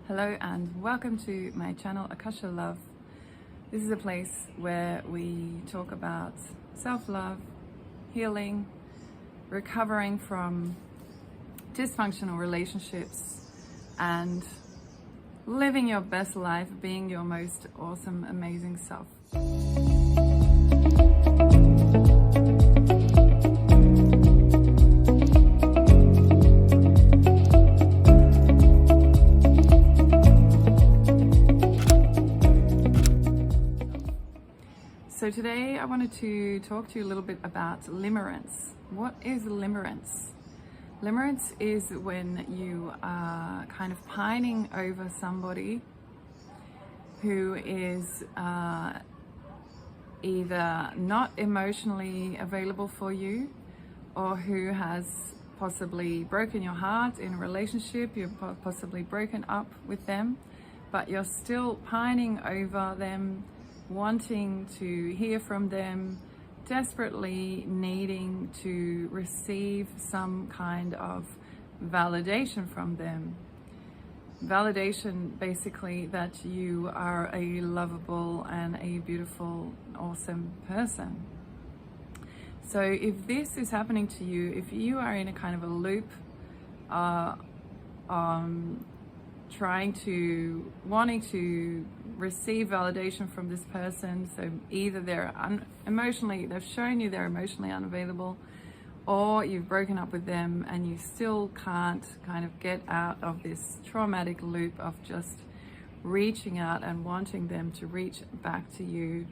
Hello and welcome to my channel Akasha Love. This is a place where we talk about self-love, healing, recovering from dysfunctional relationships, and living your best life, being your most awesome, amazing self. So today I wanted to talk to you a little bit about limerence. What is limerence? Limerence is when you are kind of pining over somebody who is either not emotionally available for you, or who has possibly broken your heart in a relationship. You've possibly broken up with them, but you're still pining over them, wanting to hear from them, desperately needing to receive some kind of validation from them. Validation basically that you are a lovable and a beautiful, awesome person. So if this is happening to you, if you are in a kind of a loop, wanting to receive validation from this person, so either they've shown you they're emotionally unavailable, or you've broken up with them and you still can't kind of get out of this traumatic loop of just reaching out and wanting them to reach back to you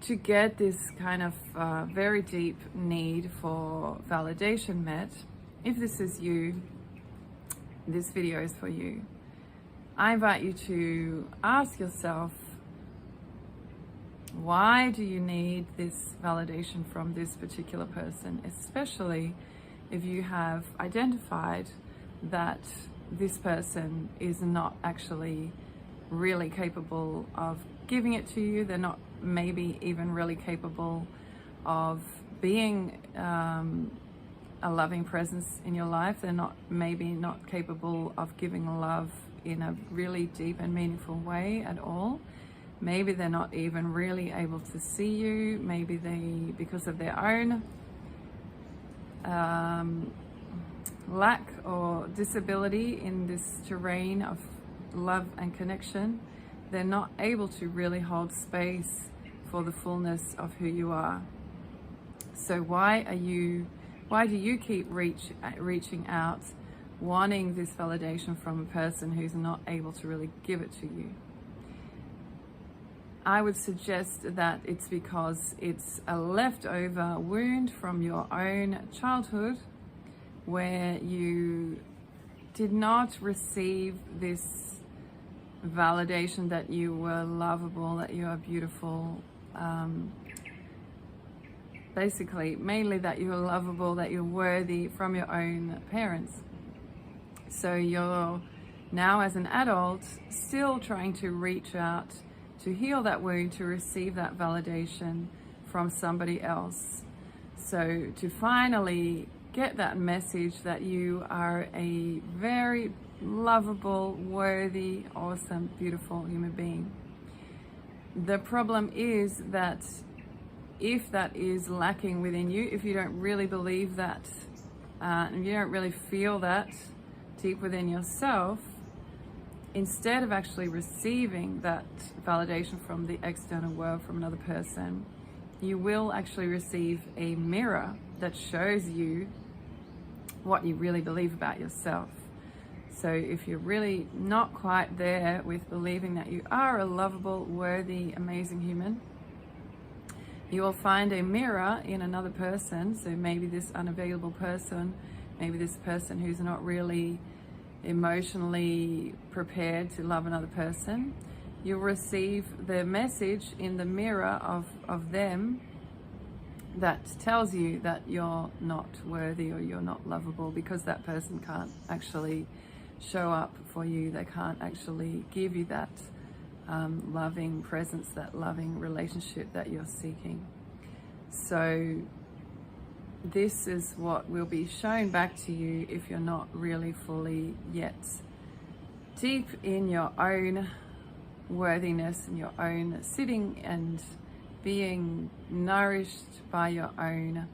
to get this kind of very deep need for validation met. If this is you, this video is for you. I invite you to ask yourself, why do you need this validation from this particular person, especially if you have identified that this person is not actually really capable of giving it to you. They're not maybe even really capable of being a loving presence in your life. They're maybe not capable of giving love in a really deep and meaningful way at all. Maybe they're not even really able to see you. Maybe because of their own lack or disability in this terrain of love and connection, they're not able to really hold space for the fullness of who you are. So why do you keep reaching out, wanting this validation from a person who's not able to really give it to you? I would suggest that it's because it's a leftover wound from your own childhood, where you did not receive this validation that you were lovable, that you are beautiful, basically, mainly that you're lovable, that you're worthy from your own parents. So you're now, as an adult, still trying to reach out to heal that wound, to receive that validation from somebody else. So to finally get that message that you are a very lovable, worthy, awesome, beautiful human being. The problem is that if that is lacking within you, if you don't really believe that, and you don't really feel that deep within yourself, instead of actually receiving that validation from the external world, from another person, you will actually receive a mirror that shows you what you really believe about yourself. So if you're really not quite there with believing that you are a lovable, worthy, amazing human, you will find a mirror in another person. So maybe this unavailable person, maybe this person who's not really emotionally prepared to love another person. You'll receive the message in the mirror of them that tells you that you're not worthy or you're not lovable, because that person can't actually show up for you. They can't actually give you that loving presence, that loving relationship that you're seeking. So this is what will be shown back to you if you're not really fully yet deep in your own worthiness and your own sitting and being nourished by your own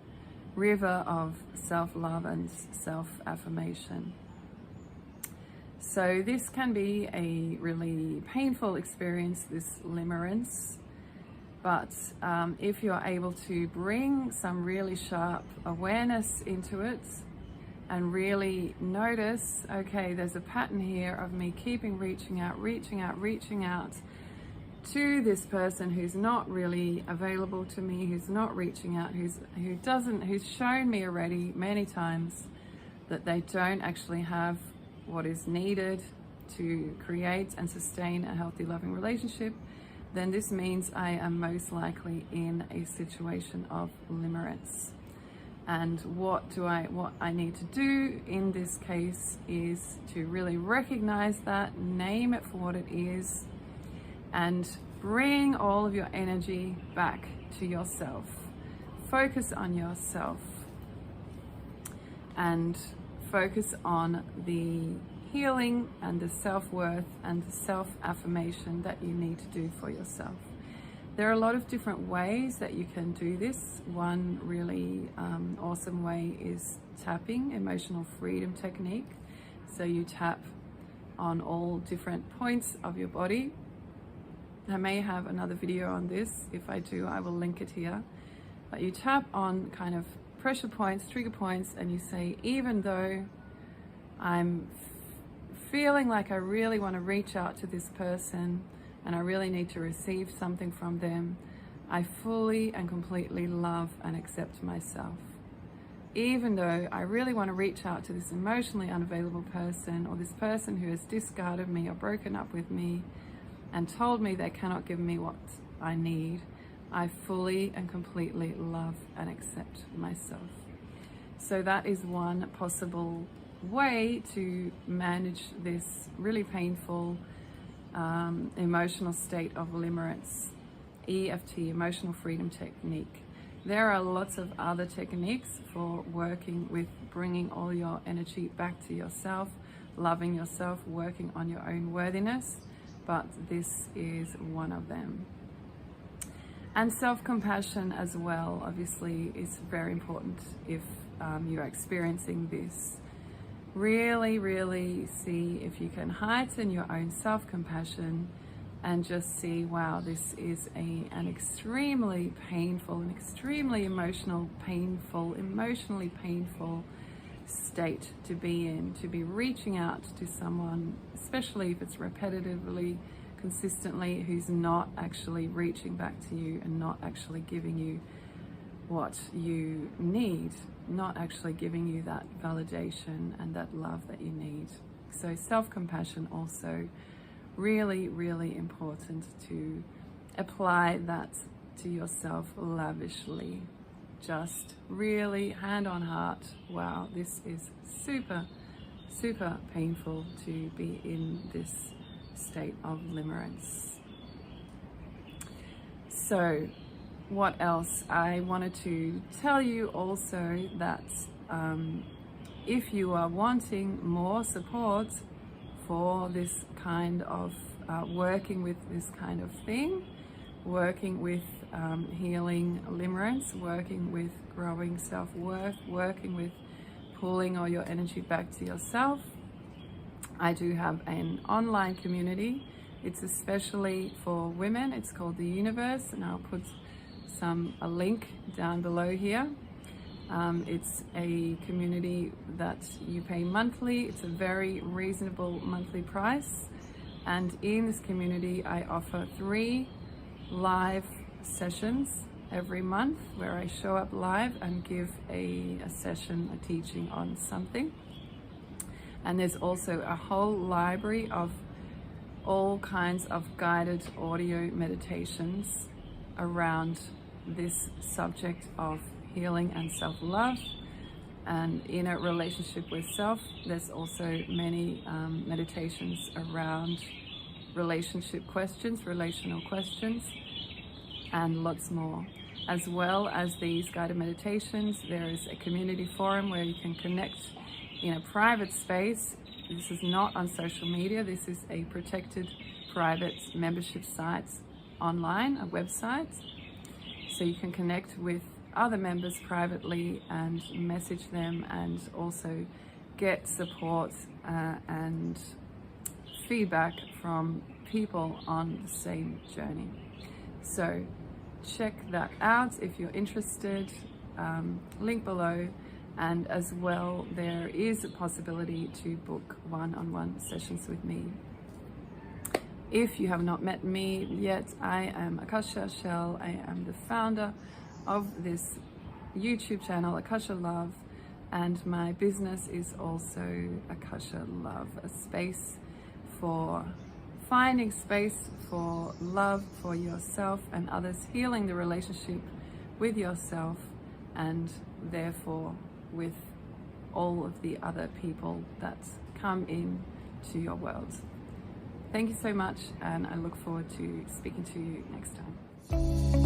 river of self-love and self-affirmation. So this can be a really painful experience, this limerence, but if you're able to bring some really sharp awareness into it and really notice, okay, there's a pattern here of me keeping reaching out to this person who's not really available to me, who's not reaching out, who's shown me already many times that they don't actually have what is needed to create and sustain a healthy, loving relationship, then this means I am most likely in a situation of limerence. And what I need to do in this case is to really recognize that, name it for what it is, and bring all of your energy back to yourself. Focus on yourself and focus on the healing and the self-worth and the self-affirmation that you need to do for yourself. There are a lot of different ways that you can do this. One really awesome way is tapping, emotional freedom technique. So you tap on all different points of your body. I may have another video on this. If I do, I will link it here. But you tap on kind of pressure points, trigger points, and you say, even though I'm feeling like I really want to reach out to this person and I really need to receive something from them, I fully and completely love and accept myself. Even though I really want to reach out to this emotionally unavailable person, or this person who has discarded me or broken up with me and told me they cannot give me what I need, I fully and completely love and accept myself. So that is one possible way to manage this really painful emotional state of limerence. EFT, emotional freedom technique. There are lots of other techniques for working with bringing all your energy back to yourself, loving yourself, working on your own worthiness, but this is one of them. And self-compassion as well, obviously, is very important if you're experiencing this. Really, really see if you can heighten your own self-compassion and just see, wow, this is an extremely painful, an extremely emotionally painful state to be in, to be reaching out to someone, especially if it's repetitively, consistently, who's not actually reaching back to you and not actually giving you what you need, not actually giving you that validation and that love that you need. So self-compassion also really, really important to apply that to yourself lavishly. Just really hand on heart, wow, this is super, super painful to be in this state of limerence. So what else? I wanted to tell you also that if you are wanting more support for this kind of working with this kind of thing, working with healing limerence, working with growing self-worth, working with pulling all your energy back to yourself, I do have an online community. It's especially for women. It's called the Youniverse, and I'll put a link down below here. It's a community that you pay monthly. It's a very reasonable monthly price, and in this community I offer 3 live sessions every month where I show up live and give a session, a teaching on something. And there's also a whole library of all kinds of guided audio meditations around this subject of healing and self-love and inner relationship with self. There's also many meditations around relationship questions, relational questions, and lots more. As well as these guided meditations, there is a community forum where you can connect in a private space This is not on social media. This is a protected private membership site online, a website. So you can connect with other members privately and message them, and also get support and feedback from people on the same journey. So check that out if you're interested. Link below. And as well, there is a possibility to book one-on-one sessions with me. If you have not met me yet, I am Akasha Shell. I am the founder of this YouTube channel, Akasha Love, and my business is also Akasha Love, a space for finding space for love for yourself and others, healing the relationship with yourself and therefore with all of the other people that come in to your world. Thank you so much, and I look forward to speaking to you next time.